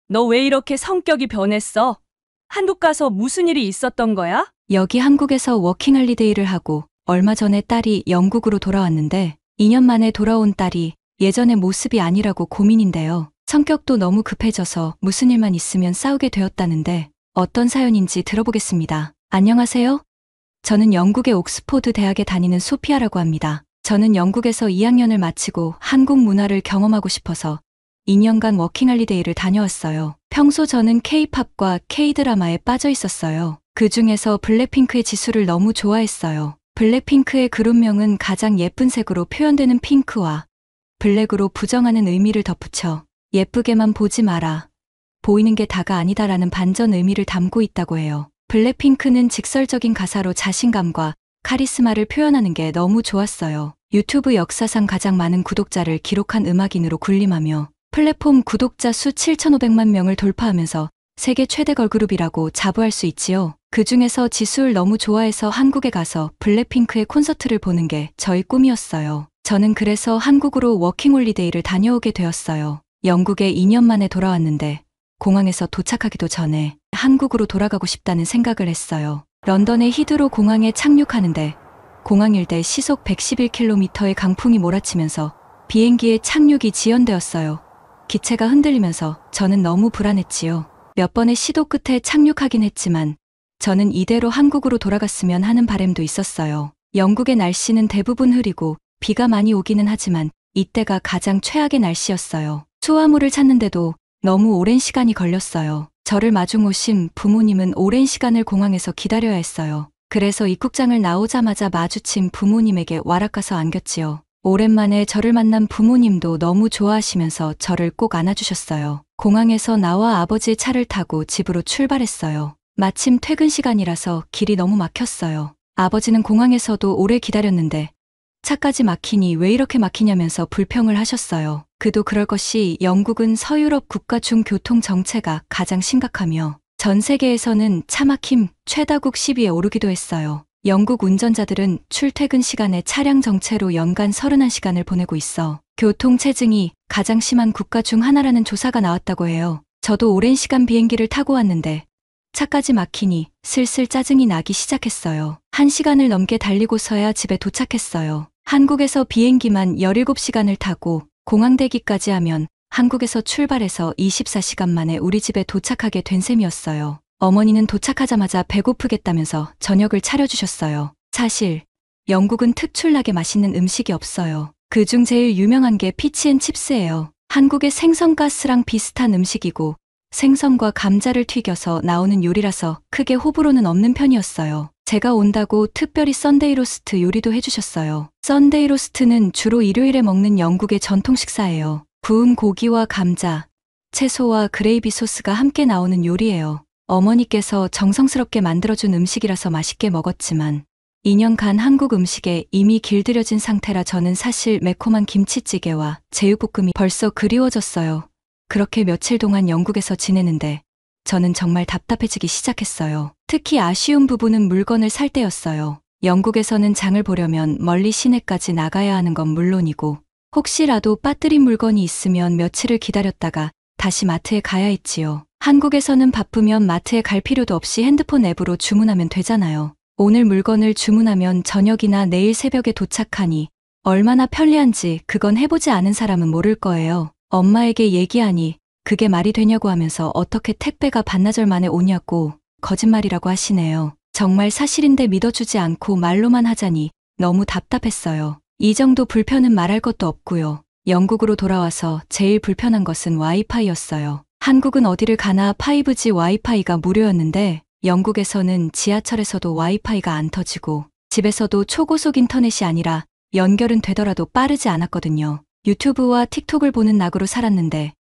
너 왜 이렇게 성격이 변했어? 한국 가서 무슨 일이 있었던 거야? 여기 한국에서 워킹홀리데이를 하고 얼마 전에 딸이 영국으로 돌아왔는데 2년 만에 돌아온 딸이 예전의 모습이 아니라고 고민인데요. 성격도 너무 급해져서 무슨 일만 있으면 싸우게 되었다는데 어떤 사연인지 들어보겠습니다. 안녕하세요. 저는 영국의 옥스포드 대학에 다니는 소피아라고 합니다. 저는 영국에서 2학년을 마치고 한국 문화를 경험하고 싶어서 2년간 워킹홀리데이를 다녀왔어요. 평소 저는 K-팝과 K-드라마에 빠져 있었어요. 그 중에서 블랙핑크의 지수를 너무 좋아했어요. 블랙핑크의 그룹명은 가장 예쁜 색으로 표현되는 핑크와 블랙으로 부정하는 의미를 덧붙여 예쁘게만 보지 마라. 보이는 게 다가 아니다라는 반전 의미를 담고 있다고 해요. 블랙핑크는 직설적인 가사로 자신감과 카리스마를 표현하는 게 너무 좋았어요. 유튜브 역사상 가장 많은 구독자를 기록한 음악인으로 군림하며 플랫폼 구독자 수 7,500만 명을 돌파하면서 세계 최대 걸그룹이라고 자부할 수 있지요. 그 중에서 지수를 너무 좋아해서 한국에 가서 블랙핑크의 콘서트를 보는 게 저희 꿈이었어요. 저는 그래서 한국으로 워킹홀리데이를 다녀오게 되었어요. 영국에 2년 만에 돌아왔는데 공항에서 도착하기도 전에 한국으로 돌아가고 싶다는 생각을 했어요. 런던의 히드로 공항에 착륙하는데 공항 일대 시속 111km의 강풍이 몰아치면서 비행기의 착륙이 지연되었어요. 기체가 흔들리면서 저는 너무 불안했지요. 몇 번의 시도 끝에 착륙하긴 했지만 저는 이대로 한국으로 돌아갔으면 하는 바람도 있었어요. 영국의 날씨는 대부분 흐리고 비가 많이 오기는 하지만 이때가 가장 최악의 날씨였어요. 수화물을 찾는데도 너무 오랜 시간이 걸렸어요. 저를 마중 오신 부모님은 오랜 시간을 공항에서 기다려야 했어요. 그래서 입국장을 나오자마자 마주친 부모님에게 와락가서 안겼지요. 오랜만에 저를 만난 부모님도 너무 좋아하시면서 저를 꼭 안아주셨어요. 공항에서 나와 아버지의 차를 타고 집으로 출발했어요. 마침 퇴근 시간이라서 길이 너무 막혔어요. 아버지는 공항에서도 오래 기다렸는데 차까지 막히니 왜 이렇게 막히냐면서 불평을 하셨어요. 그도 그럴 것이 영국은 서유럽 국가 중 교통 정체가 가장 심각하며 전 세계에서는 차 막힘 최다국 10위에 오르기도 했어요. 영국 운전자들은 출퇴근 시간에 차량 정체로 연간 31시간을 보내고 있어 교통체증이 가장 심한 국가 중 하나라는 조사가 나왔다고 해요. 저도 오랜 시간 비행기를 타고 왔는데 차까지 막히니 슬슬 짜증이 나기 시작했어요. 1시간을 넘게 달리고서야 집에 도착했어요. 한국에서 비행기만 17시간을 타고 공항 대기까지 하면 한국에서 출발해서 24시간 만에 우리 집에 도착하게 된 셈이었어요. 어머니는 도착하자마자 배고프겠다면서 저녁을 차려주셨어요. 사실 영국은 특출나게 맛있는 음식이 없어요. 그중 제일 유명한 게 피치앤칩스예요. 한국의 생선가스랑 비슷한 음식이고 생선과 감자를 튀겨서 나오는 요리라서 크게 호불호는 없는 편이었어요. 제가 온다고 특별히 썬데이 로스트 요리도 해주셨어요. 썬데이 로스트는 주로 일요일에 먹는 영국의 전통 식사예요. 구운 고기와 감자, 채소와 그레이비 소스가 함께 나오는 요리예요. 어머니께서 정성스럽게 만들어준 음식이라서 맛있게 먹었지만 2년간 한국 음식에 이미 길들여진 상태라 저는 사실 매콤한 김치찌개와 제육볶음이 벌써 그리워졌어요. 그렇게 며칠 동안 영국에서 지내는데 저는 정말 답답해지기 시작했어요. 특히 아쉬운 부분은 물건을 살 때였어요. 영국에서는 장을 보려면 멀리 시내까지 나가야 하는 건 물론이고 혹시라도 빠뜨린 물건이 있으면 며칠을 기다렸다가 다시 마트에 가야 했지요. 한국에서는 바쁘면 마트에 갈 필요도 없이 핸드폰 앱으로 주문하면 되잖아요. 오늘 물건을 주문하면 저녁이나 내일 새벽에 도착하니 얼마나 편리한지 그건 해보지 않은 사람은 모를 거예요. 엄마에게 얘기하니 그게 말이 되냐고 하면서 어떻게 택배가 반나절 만에 오냐고 거짓말이라고 하시네요. 정말 사실인데 믿어주지 않고 말로만 하자니 너무 답답했어요. 이 정도 불편은 말할 것도 없고요. 영국으로 돌아와서 제일 불편한 것은 와이파이였어요. 한국은 어디를 가나 5G 와이파이가 무료였는데 영국에서는 지하철에서도 와이파이가 안 터지고 집에서도 초고속 인터넷이 아니라 연결은 되더라도 빠르지 않았거든요. 유튜브와 틱톡을 보는 낙으로 살았는데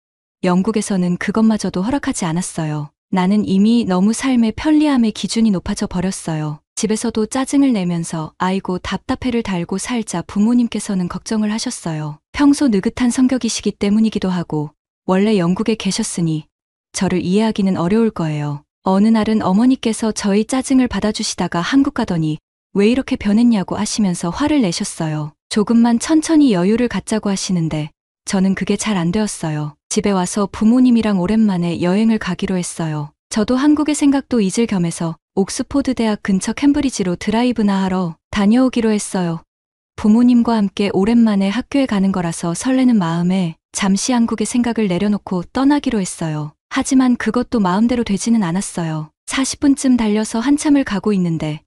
영국에서는 그것마저도 허락하지 않았어요. 나는 이미 너무 삶의 편리함의 기준이 높아져 버렸어요. 집에서도 짜증을 내면서 아이고 답답해를 달고 살자 부모님께서는 걱정을 하셨어요. 평소 느긋한 성격이시기 때문이기도 하고 원래 영국에 계셨으니 저를 이해하기는 어려울 거예요. 어느 날은 어머니께서 저희 짜증을 받아주시다가 한국 가더니 왜 이렇게 변했냐고 하시면서 화를 내셨어요. 조금만 천천히 여유를 갖자고 하시는데 저는 그게 잘 안 되었어요. 집에 와서 부모님이랑 오랜만에 여행을 가기로 했어요. 저도 한국의 생각도 잊을 겸해서 옥스포드 대학 근처 캠브리지로 드라이브나 하러 다녀오기로 했어요. 부모님과 함께 오랜만에 학교에 가는 거라서 설레는 마음에 잠시 한국의 생각을 내려놓고 떠나기로 했어요. 하지만 그것도 마음대로 되지는 않았어요. 40분쯤 달려서 한참을 가고 있는데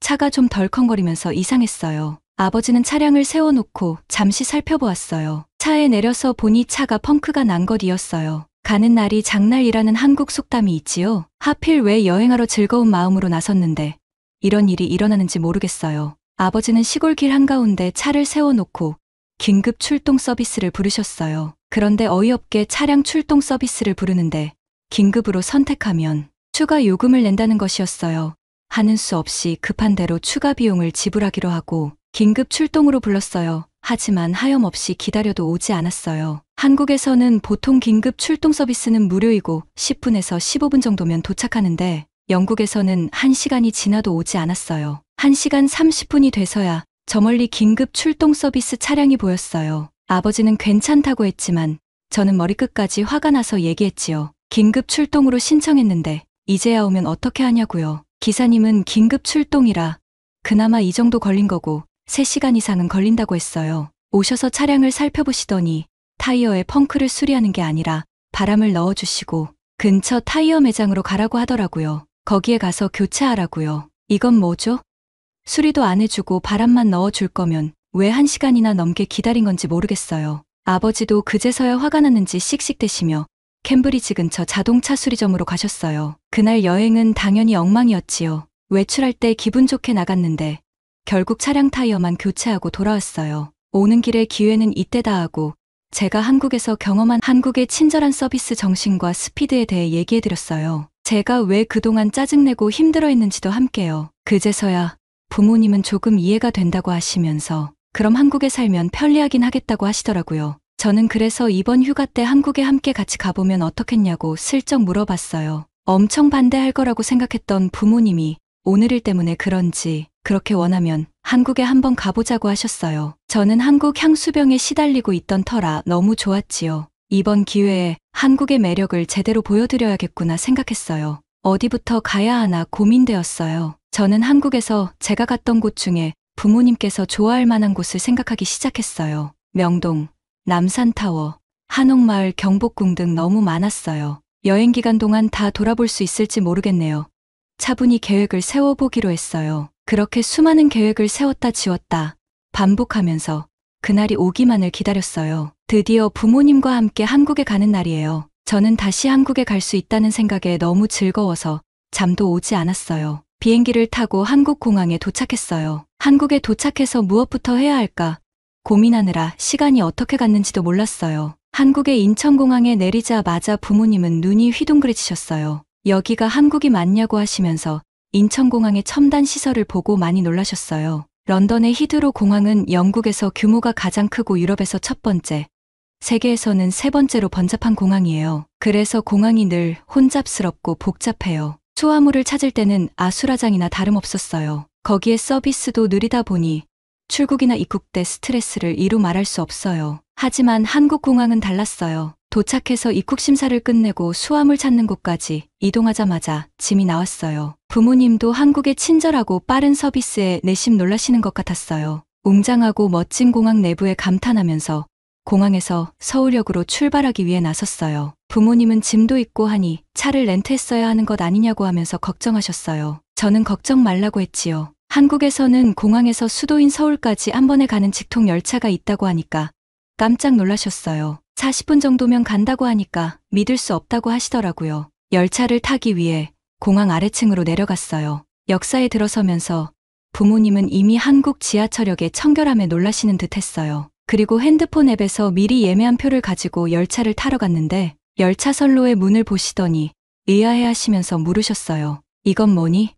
차가 좀 덜컹거리면서 이상했어요. 아버지는 차량을 세워놓고 잠시 살펴보았어요. 차에 내려서 보니 차가 펑크가 난 것이었어요. 가는 날이 장날이라는 한국 속담이 있지요. 하필 왜 여행하러 즐거운 마음으로 나섰는데 이런 일이 일어나는지 모르겠어요. 아버지는 시골길 한가운데 차를 세워놓고 긴급 출동 서비스를 부르셨어요. 그런데 어이없게 차량 출동 서비스를 부르는데 긴급으로 선택하면 추가 요금을 낸다는 것이었어요. 하는 수 없이 급한 대로 추가 비용을 지불하기로 하고 긴급 출동으로 불렀어요. 하지만 하염없이 기다려도 오지 않았어요. 한국에서는 보통 긴급 출동 서비스는 무료이고 10분에서 15분 정도면 도착하는데 영국에서는 1시간이 지나도 오지 않았어요. 1시간 30분이 돼서야 저 멀리 긴급 출동 서비스 차량이 보였어요. 아버지는 괜찮다고 했지만 저는 머리끝까지 화가 나서 얘기했지요. 긴급 출동으로 신청했는데 이제야 오면 어떻게 하냐고요. 기사님은 긴급 출동이라 그나마 이 정도 걸린 거고 3시간 이상은 걸린다고 했어요. 오셔서 차량을 살펴보시더니 타이어에 펑크를 수리하는 게 아니라 바람을 넣어주시고 근처 타이어 매장으로 가라고 하더라고요. 거기에 가서 교체하라고요. 이건 뭐죠? 수리도 안 해주고 바람만 넣어줄 거면 왜 1시간이나 넘게 기다린 건지 모르겠어요. 아버지도 그제서야 화가 났는지 씩씩대시며 캠브리지 근처 자동차 수리점으로 가셨어요. 그날 여행은 당연히 엉망이었지요. 외출할 때 기분 좋게 나갔는데 결국 차량 타이어만 교체하고 돌아왔어요. 오는 길에 기회는 이때다 하고 제가 한국에서 경험한 한국의 친절한 서비스 정신과 스피드에 대해 얘기해드렸어요. 제가 왜 그동안 짜증내고 힘들어했는지도 함께요. 그제서야 부모님은 조금 이해가 된다고 하시면서 그럼 한국에 살면 편리하긴 하겠다고 하시더라고요. 저는 그래서 이번 휴가 때 한국에 함께 같이 가보면 어떻겠냐고 슬쩍 물어봤어요. 엄청 반대할 거라고 생각했던 부모님이 오늘 일 때문에 그런지 그렇게 원하면 한국에 한번 가보자고 하셨어요. 저는 한국 향수병에 시달리고 있던 터라 너무 좋았지요. 이번 기회에 한국의 매력을 제대로 보여드려야겠구나 생각했어요. 어디부터 가야 하나 고민되었어요. 저는 한국에서 제가 갔던 곳 중에 부모님께서 좋아할 만한 곳을 생각하기 시작했어요. 명동, 남산타워, 한옥마을, 경복궁 등 너무 많았어요. 여행 기간 동안 다 돌아볼 수 있을지 모르겠네요. 차분히 계획을 세워보기로 했어요. 그렇게 수많은 계획을 세웠다 지웠다 반복하면서 그날이 오기만을 기다렸어요. 드디어 부모님과 함께 한국에 가는 날이에요. 저는 다시 한국에 갈 수 있다는 생각에 너무 즐거워서 잠도 오지 않았어요. 비행기를 타고 한국 공항에 도착했어요. 한국에 도착해서 무엇부터 해야 할까 고민하느라 시간이 어떻게 갔는지도 몰랐어요. 한국의 인천공항에 내리자마자 부모님은 눈이 휘둥그레지셨어요. 여기가 한국이 맞냐고 하시면서 인천공항의 첨단 시설을 보고 많이 놀라셨어요. 런던의 히드로 공항은 영국에서 규모가 가장 크고 유럽에서 첫 번째, 세계에서는 세 번째로 번잡한 공항이에요. 그래서 공항이 늘 혼잡스럽고 복잡해요. 수화물을 찾을 때는 아수라장이나 다름없었어요. 거기에 서비스도 느리다 보니 출국이나 입국 때 스트레스를 이루 말할 수 없어요. 하지만 한국 공항은 달랐어요. 도착해서 입국 심사를 끝내고 수화물 찾는 곳까지 이동하자마자 짐이 나왔어요. 부모님도 한국의 친절하고 빠른 서비스에 내심 놀라시는 것 같았어요. 웅장하고 멋진 공항 내부에 감탄하면서 공항에서 서울역으로 출발하기 위해 나섰어요. 부모님은 짐도 있고 하니 차를 렌트했어야 하는 것 아니냐고 하면서 걱정하셨어요. 저는 걱정 말라고 했지요. 한국에서는 공항에서 수도인 서울까지 한 번에 가는 직통 열차가 있다고 하니까 깜짝 놀라셨어요. 40분 정도면 간다고 하니까 믿을 수 없다고 하시더라고요. 열차를 타기 위해 공항 아래층으로 내려갔어요. 역사에 들어서면서 부모님은 이미 한국 지하철역의 청결함에 놀라시는 듯 했어요. 그리고 핸드폰 앱에서 미리 예매한 표를 가지고 열차를 타러 갔는데 열차 선로의 문을 보시더니 의아해 하시면서 물으셨어요. 이건 뭐니?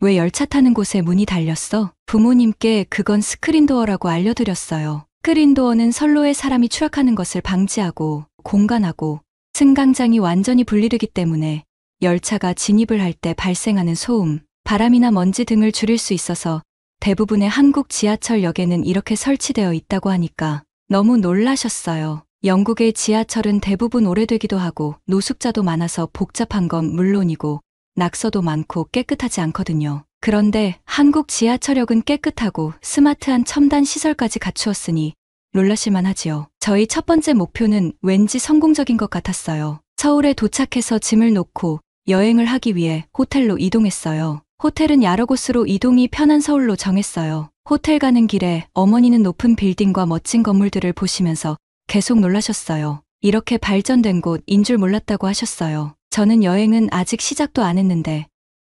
왜 열차 타는 곳에 문이 달렸어? 부모님께 그건 스크린도어라고 알려드렸어요. 스크린도어는 선로에 사람이 추락하는 것을 방지하고 공간하고 승강장이 완전히 분리되기 때문에 열차가 진입을 할 때 발생하는 소음, 바람이나 먼지 등을 줄일 수 있어서 대부분의 한국 지하철역에는 이렇게 설치되어 있다고 하니까 너무 놀라셨어요. 영국의 지하철은 대부분 오래되기도 하고 노숙자도 많아서 복잡한 건 물론이고 낙서도 많고 깨끗하지 않거든요. 그런데 한국 지하철역은 깨끗하고 스마트한 첨단 시설까지 갖추었으니 놀라실만 하지요. 저희 첫 번째 목표는 왠지 성공적인 것 같았어요. 서울에 도착해서 짐을 놓고 여행을 하기 위해 호텔로 이동했어요. 호텔은 여러 곳으로 이동이 편한 서울로 정했어요. 호텔 가는 길에 어머니는 높은 빌딩과 멋진 건물들을 보시면서 계속 놀라셨어요. 이렇게 발전된 곳인 줄 몰랐다고 하셨어요. 저는 여행은 아직 시작도 안 했는데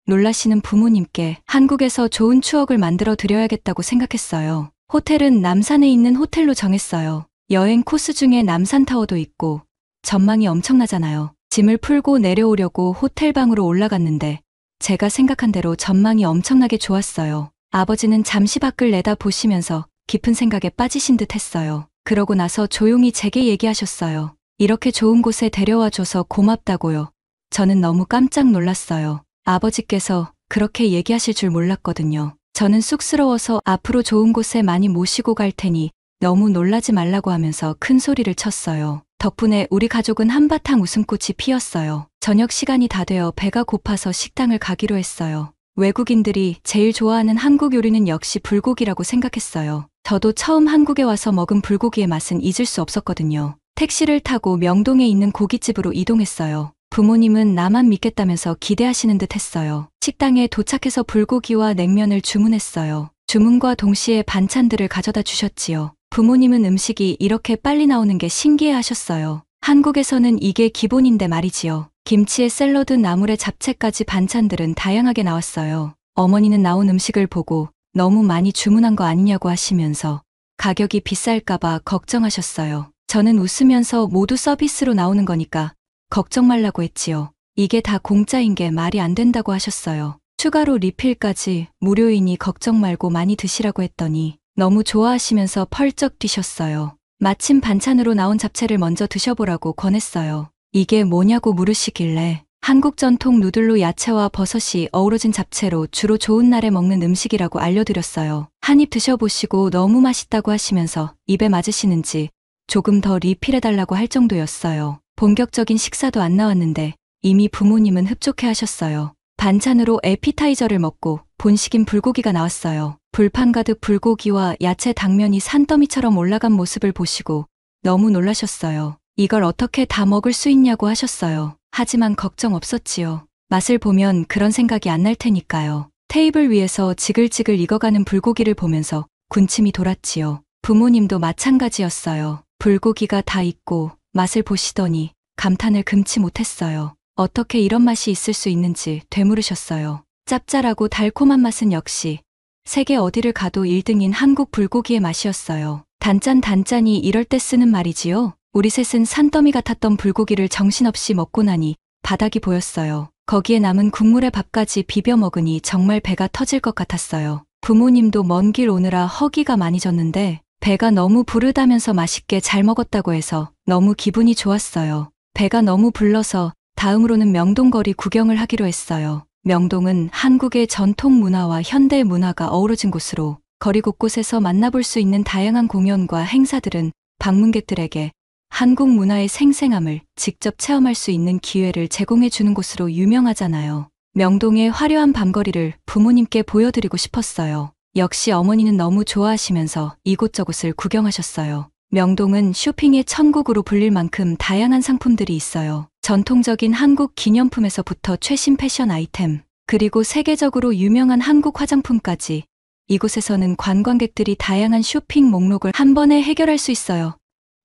놀라시는 부모님께 한국에서 좋은 추억을 만들어 드려야겠다고 생각했어요. 호텔은 남산에 있는 호텔로 정했어요. 여행 코스 중에 남산타워도 있고 전망이 엄청나잖아요. 짐을 풀고 내려오려고 호텔 방으로 올라갔는데 제가 생각한 대로 전망이 엄청나게 좋았어요. 아버지는 잠시 밖을 내다보시면서 깊은 생각에 빠지신 듯 했어요. 그러고 나서 조용히 제게 얘기하셨어요. 이렇게 좋은 곳에 데려와줘서 고맙다고요. 저는 너무 깜짝 놀랐어요. 아버지께서 그렇게 얘기하실 줄 몰랐거든요. 저는 쑥스러워서 앞으로 좋은 곳에 많이 모시고 갈 테니 너무 놀라지 말라고 하면서 큰 소리를 쳤어요. 덕분에 우리 가족은 한바탕 웃음꽃이 피었어요. 저녁 시간이 다 되어 배가 고파서 식당을 가기로 했어요. 외국인들이 제일 좋아하는 한국 요리는 역시 불고기라고 생각했어요. 저도 처음 한국에 와서 먹은 불고기의 맛은 잊을 수 없었거든요. 택시를 타고 명동에 있는 고깃집으로 이동했어요. 부모님은 나만 믿겠다면서 기대하시는 듯 했어요. 식당에 도착해서 불고기와 냉면을 주문했어요. 주문과 동시에 반찬들을 가져다 주셨지요. 부모님은 음식이 이렇게 빨리 나오는 게 신기해 하셨어요. 한국에서는 이게 기본인데 말이지요. 김치에 샐러드, 나물에 잡채까지 반찬들은 다양하게 나왔어요. 어머니는 나온 음식을 보고 너무 많이 주문한 거 아니냐고 하시면서 가격이 비쌀까봐 걱정하셨어요. 저는 웃으면서 모두 서비스로 나오는 거니까 걱정 말라고 했지요. 이게 다 공짜인 게 말이 안 된다고 하셨어요. 추가로 리필까지 무료이니 걱정 말고 많이 드시라고 했더니 너무 좋아하시면서 펄쩍 뛰셨어요. 마침 반찬으로 나온 잡채를 먼저 드셔보라고 권했어요. 이게 뭐냐고 물으시길래 한국 전통 누들로 야채와 버섯이 어우러진 잡채로 주로 좋은 날에 먹는 음식이라고 알려드렸어요. 한 입 드셔보시고 너무 맛있다고 하시면서 입에 맞으시는지 조금 더 리필해달라고 할 정도였어요. 본격적인 식사도 안 나왔는데 이미 부모님은 흡족해 하셨어요. 반찬으로 에피타이저를 먹고 본식인 불고기가 나왔어요. 불판 가득 불고기와 야채 당면이 산더미처럼 올라간 모습을 보시고 너무 놀라셨어요. 이걸 어떻게 다 먹을 수 있냐고 하셨어요. 하지만 걱정 없었지요. 맛을 보면 그런 생각이 안 날 테니까요. 테이블 위에서 지글지글 익어가는 불고기를 보면서 군침이 돌았지요. 부모님도 마찬가지였어요. 불고기가 다 익고 맛을 보시더니 감탄을 금치 못했어요. 어떻게 이런 맛이 있을 수 있는지 되물으셨어요. 짭짤하고 달콤한 맛은 역시 세계 어디를 가도 1등인 한국 불고기의 맛이었어요. 단짠단짠이 이럴 때 쓰는 말이지요. 우리 셋은 산더미 같았던 불고기를 정신없이 먹고 나니 바닥이 보였어요. 거기에 남은 국물에 밥까지 비벼 먹으니 정말 배가 터질 것 같았어요. 부모님도 먼 길 오느라 허기가 많이 졌는데 배가 너무 부르다면서 맛있게 잘 먹었다고 해서 너무 기분이 좋았어요. 배가 너무 불러서 다음으로는 명동거리 구경을 하기로 했어요. 명동은 한국의 전통 문화와 현대 문화가 어우러진 곳으로 거리 곳곳에서 만나볼 수 있는 다양한 공연과 행사들은 방문객들에게 한국 문화의 생생함을 직접 체험할 수 있는 기회를 제공해 주는 곳으로 유명하잖아요. 명동의 화려한 밤거리를 부모님께 보여드리고 싶었어요. 역시 어머니는 너무 좋아하시면서 이곳저곳을 구경하셨어요. 명동은 쇼핑의 천국으로 불릴 만큼 다양한 상품들이 있어요. 전통적인 한국 기념품에서부터 최신 패션 아이템, 그리고 세계적으로 유명한 한국 화장품까지 이곳에서는 관광객들이 다양한 쇼핑 목록을 한 번에 해결할 수 있어요.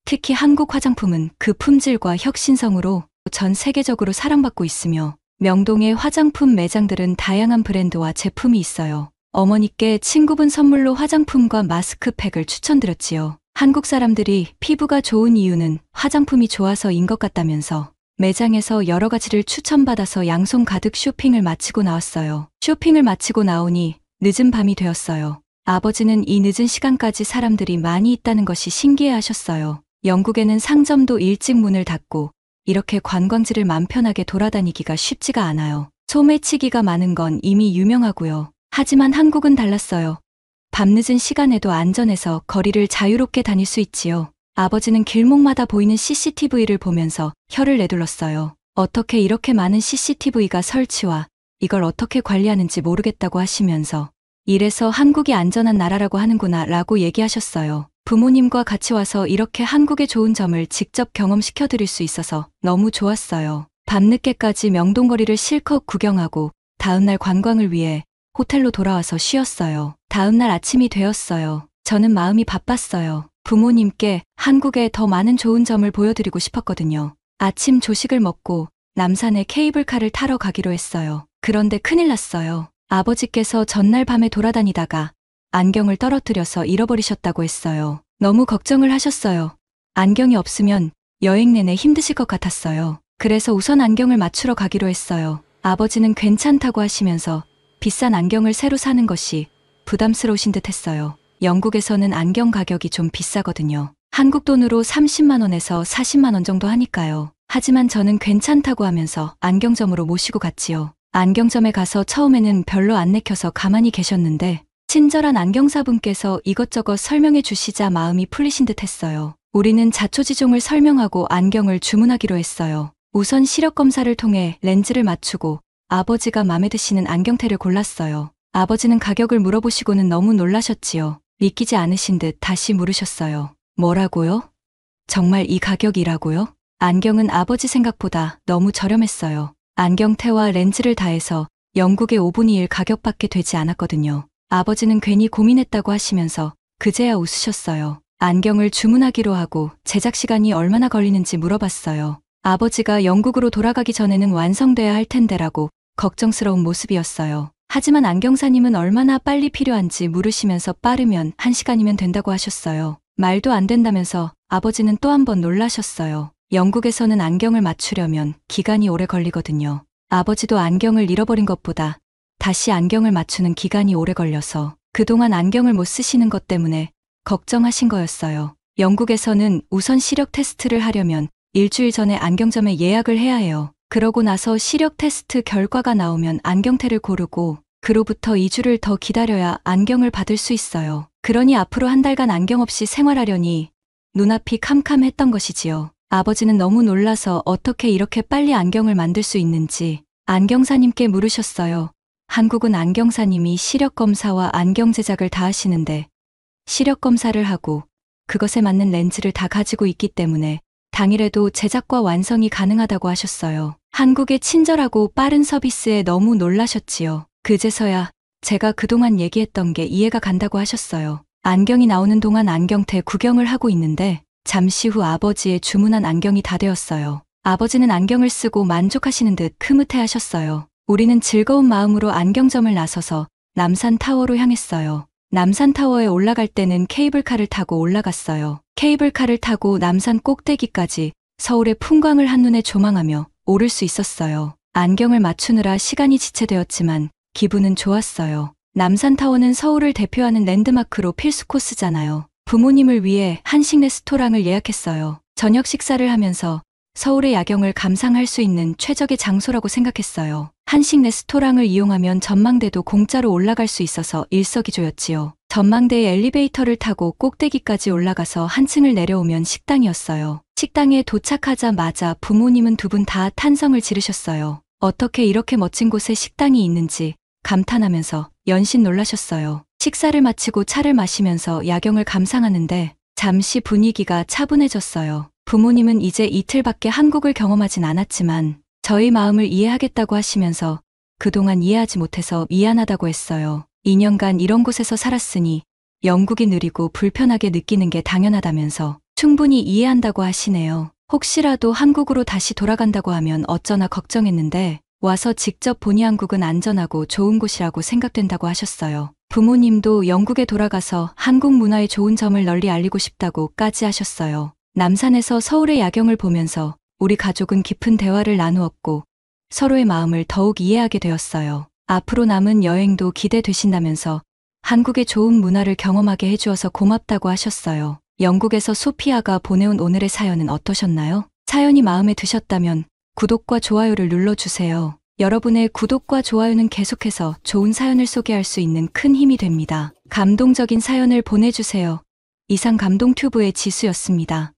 특히 한국 화장품은 그 품질과 혁신성으로 전 세계적으로 사랑받고 있으며 명동의 화장품 매장들은 다양한 브랜드와 제품이 있어요. 어머니께 친구분 선물로 화장품과 마스크팩을 추천드렸지요. 한국 사람들이 피부가 좋은 이유는 화장품이 좋아서인 것 같다면서 매장에서 여러 가지를 추천받아서 양손 가득 쇼핑을 마치고 나왔어요. 쇼핑을 마치고 나오니 늦은 밤이 되었어요. 아버지는 이 늦은 시간까지 사람들이 많이 있다는 것이 신기해 하셨어요. 영국에는 상점도 일찍 문을 닫고 이렇게 관광지를 맘 편하게 돌아다니기가 쉽지가 않아요. 소매치기가 많은 건 이미 유명하고요. 하지만 한국은 달랐어요. 밤늦은 시간에도 안전해서 거리를 자유롭게 다닐 수 있지요. 아버지는 길목마다 보이는 CCTV를 보면서 혀를 내둘렀어요. 어떻게 이렇게 많은 CCTV가 설치와 이걸 어떻게 관리하는지 모르겠다고 하시면서 이래서 한국이 안전한 나라라고 하는구나 라고 얘기하셨어요. 부모님과 같이 와서 이렇게 한국의 좋은 점을 직접 경험시켜 드릴 수 있어서 너무 좋았어요. 밤늦게까지 명동거리를 실컷 구경하고 다음날 관광을 위해 호텔로 돌아와서 쉬었어요. 다음날 아침이 되었어요. 저는 마음이 바빴어요. 부모님께 한국의 더 많은 좋은 점을 보여드리고 싶었거든요. 아침 조식을 먹고 남산에 케이블카를 타러 가기로 했어요. 그런데 큰일 났어요. 아버지께서 전날 밤에 돌아다니다가 안경을 떨어뜨려서 잃어버리셨다고 했어요. 너무 걱정을 하셨어요. 안경이 없으면 여행 내내 힘드실 것 같았어요. 그래서 우선 안경을 맞추러 가기로 했어요. 아버지는 괜찮다고 하시면서 비싼 안경을 새로 사는 것이 부담스러우신 듯 했어요. 영국에서는 안경 가격이 좀 비싸거든요. 한국 돈으로 30만 원에서 40만 원 정도 하니까요. 하지만 저는 괜찮다고 하면서 안경점으로 모시고 갔지요. 안경점에 가서 처음에는 별로 안 내켜서 가만히 계셨는데 친절한 안경사분께서 이것저것 설명해 주시자 마음이 풀리신 듯 했어요. 우리는 자초지종을 설명하고 안경을 주문하기로 했어요. 우선 시력 검사를 통해 렌즈를 맞추고 아버지가 마음에 드시는 안경테를 골랐어요. 아버지는 가격을 물어보시고는 너무 놀라셨지요. 믿기지 않으신 듯 다시 물으셨어요. 뭐라고요? 정말 이 가격이라고요? 안경은 아버지 생각보다 너무 저렴했어요. 안경테와 렌즈를 다해서 영국의 5분의 1 가격밖에 되지 않았거든요. 아버지는 괜히 고민했다고 하시면서 그제야 웃으셨어요. 안경을 주문하기로 하고 제작 시간이 얼마나 걸리는지 물어봤어요. 아버지가 영국으로 돌아가기 전에는 완성돼야 할 텐데라고 걱정스러운 모습이었어요. 하지만 안경사님은 얼마나 빨리 필요한지 물으시면서 빠르면 1시간이면 된다고 하셨어요. 말도 안 된다면서 아버지는 또 한 번 놀라셨어요. 영국에서는 안경을 맞추려면 기간이 오래 걸리거든요. 아버지도 안경을 잃어버린 것보다 다시 안경을 맞추는 기간이 오래 걸려서 그동안 안경을 못 쓰시는 것 때문에 걱정하신 거였어요. 영국에서는 우선 시력 테스트를 하려면 일주일 전에 안경점에 예약을 해야 해요. 그러고 나서 시력 테스트 결과가 나오면 안경테를 고르고 그로부터 2주를 더 기다려야 안경을 받을 수 있어요. 그러니 앞으로 한 달간 안경 없이 생활하려니 눈앞이 캄캄했던 것이지요. 아버지는 너무 놀라서 어떻게 이렇게 빨리 안경을 만들 수 있는지 안경사님께 물으셨어요. 한국은 안경사님이 시력검사와 안경 제작을 다 하시는데 시력검사를 하고 그것에 맞는 렌즈를 다 가지고 있기 때문에 당일에도 제작과 완성이 가능하다고 하셨어요. 한국의 친절하고 빠른 서비스에 너무 놀라셨지요. 그제서야 제가 그동안 얘기했던 게 이해가 간다고 하셨어요. 안경이 나오는 동안 안경테 구경을 하고 있는데 잠시 후 아버지의 주문한 안경이 다 되었어요. 아버지는 안경을 쓰고 만족하시는 듯 흐뭇해하셨어요. 우리는 즐거운 마음으로 안경점을 나서서 남산타워로 향했어요. 남산타워에 올라갈 때는 케이블카를 타고 올라갔어요. 케이블카를 타고 남산 꼭대기까지 서울의 풍광을 한눈에 조망하며 오를 수 있었어요. 안경을 맞추느라 시간이 지체되었지만 기분은 좋았어요. 남산타워는 서울을 대표하는 랜드마크로 필수 코스잖아요. 부모님을 위해 한식 레스토랑을 예약했어요. 저녁 식사를 하면서 서울의 야경을 감상할 수 있는 최적의 장소라고 생각했어요. 한식 레스토랑을 이용하면 전망대도 공짜로 올라갈 수 있어서 일석이조였지요. 전망대에 엘리베이터를 타고 꼭대기까지 올라가서 한층을 내려오면 식당이었어요. 식당에 도착하자마자 부모님은 두 분 다 탄성을 지르셨어요. 어떻게 이렇게 멋진 곳에 식당이 있는지 감탄하면서 연신 놀라셨어요. 식사를 마치고 차를 마시면서 야경을 감상하는데 잠시 분위기가 차분해졌어요. 부모님은 이제 이틀밖에 한국을 경험하진 않았지만 저희 마음을 이해하겠다고 하시면서 그동안 이해하지 못해서 미안하다고 했어요. 2년간 이런 곳에서 살았으니 영국이 느리고 불편하게 느끼는 게 당연하다면서 충분히 이해한다고 하시네요. 혹시라도 한국으로 다시 돌아간다고 하면 어쩌나 걱정했는데 와서 직접 보니 한국은 안전하고 좋은 곳이라고 생각된다고 하셨어요. 부모님도 영국에 돌아가서 한국 문화의 좋은 점을 널리 알리고 싶다고까지 하셨어요. 남산에서 서울의 야경을 보면서 우리 가족은 깊은 대화를 나누었고 서로의 마음을 더욱 이해하게 되었어요. 앞으로 남은 여행도 기대되신다면서 한국의 좋은 문화를 경험하게 해주어서 고맙다고 하셨어요. 영국에서 소피아가 보내온 오늘의 사연은 어떠셨나요? 사연이 마음에 드셨다면 구독과 좋아요를 눌러주세요. 여러분의 구독과 좋아요는 계속해서 좋은 사연을 소개할 수 있는 큰 힘이 됩니다. 감동적인 사연을 보내주세요. 이상 감동 튜브의 지수였습니다.